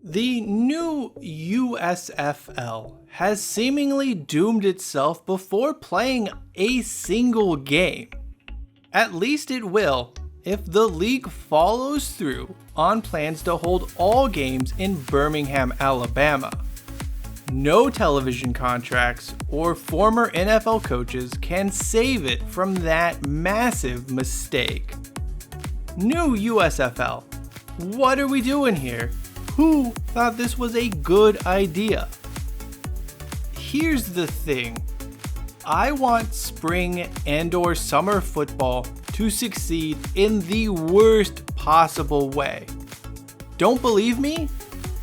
The new USFL has seemingly doomed itself before playing a single game. At least it will if the league follows through on plans to hold all games in Birmingham, Alabama. No television contracts or former NFL coaches can save it from that massive mistake. New USFL, what are we doing here? Who thought this was a good idea? Here's the thing. I want spring and/or summer football to succeed in the worst possible way. Don't believe me?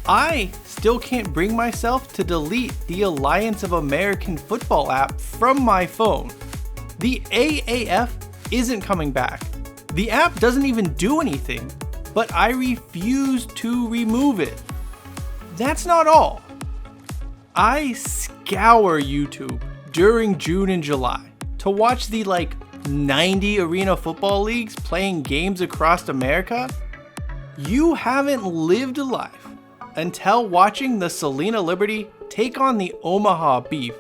I still can't bring myself to delete the Alliance of American Football app from my phone. The AAF isn't coming back. The app doesn't even do anything, but I refuse to remove it. That's not all. I scour YouTube during June and July to watch the 90 arena football leagues playing games across America. You haven't lived a life until watching the Salina Liberty take on the Omaha Beef.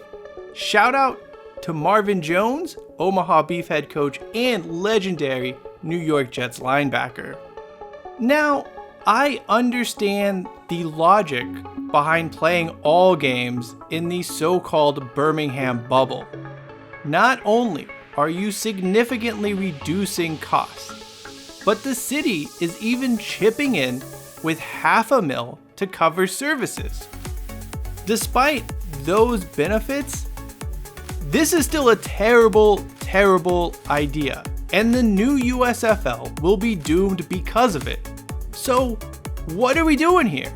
Shout out to Marvin Jones, Omaha Beef head coach and legendary New York Jets linebacker. Now, I understand the logic behind playing all games in the so-called Birmingham bubble. Not only are you significantly reducing costs, but the city is even chipping in with $500,000 to cover services. Despite those benefits, this is still a terrible idea, and the new USFL will be doomed because of it. So, what are we doing here?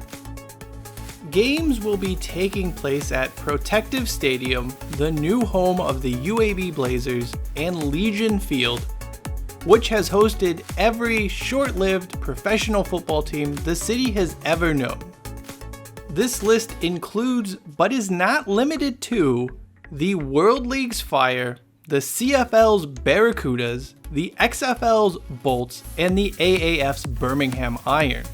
Games will be taking place at Protective Stadium, the new home of the UAB Blazers, and Legion Field, which has hosted every short-lived professional football team the city has ever known. This list includes, but is not limited to, the World League's Fire, the CFL's Barracudas, the XFL's Bolts, and the AAF's Birmingham Iron.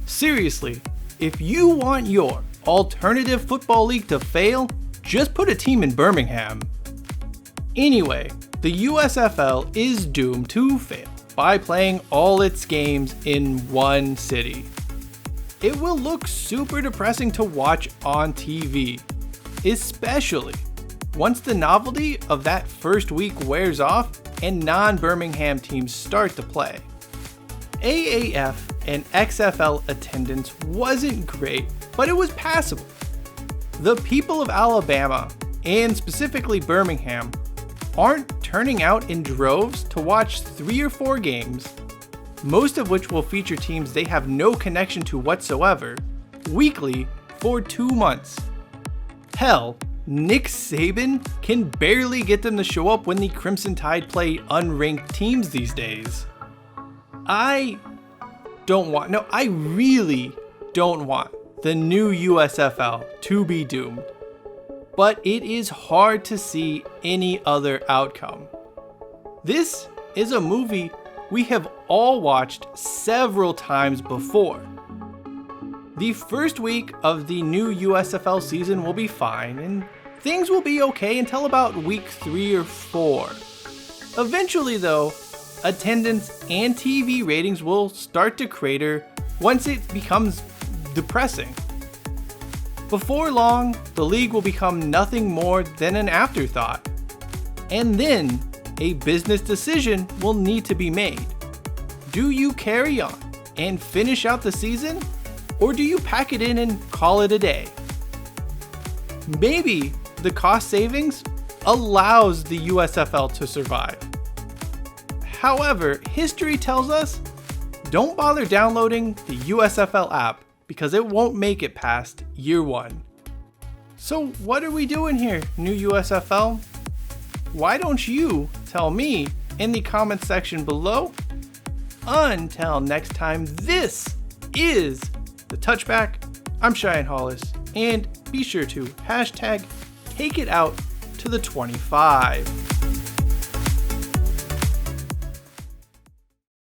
Seriously, if you want your alternative football league to fail, just put a team in Birmingham. Anyway, the USFL is doomed to fail by playing all its games in one city. It will look super depressing to watch on TV, especially once the novelty of that first week wears off and non-Birmingham teams start to play. AAF and XFL attendance wasn't great, but it was passable. The people of Alabama, and specifically Birmingham, aren't turning out in droves to watch 3 or 4 games, most of which will feature teams they have no connection to whatsoever, weekly for 2 months. Hell, Nick Saban can barely get them to show up when the Crimson Tide play unranked teams these days. I really don't want the new USFL to be doomed, but it is hard to see any other outcome. This is a movie we have all watched several times before. The first week of the new USFL season will be fine, and things will be okay until about week 3 or 4. Eventually though, attendance and TV ratings will start to crater once it becomes depressing. Before long, the league will become nothing more than an afterthought. And then, a business decision will need to be made. Do you carry on and finish out the season? Or do you pack it in and call it a day? Maybe the cost savings allows the USFL to survive. However, history tells us, don't bother downloading the USFL app because it won't make it past year 1. So what are we doing here, new USFL? Why don't you tell me in the comment section below? Until next time, this is the Touchback. I'm Cheyenne Hollis, and be sure to #take it out to the 25.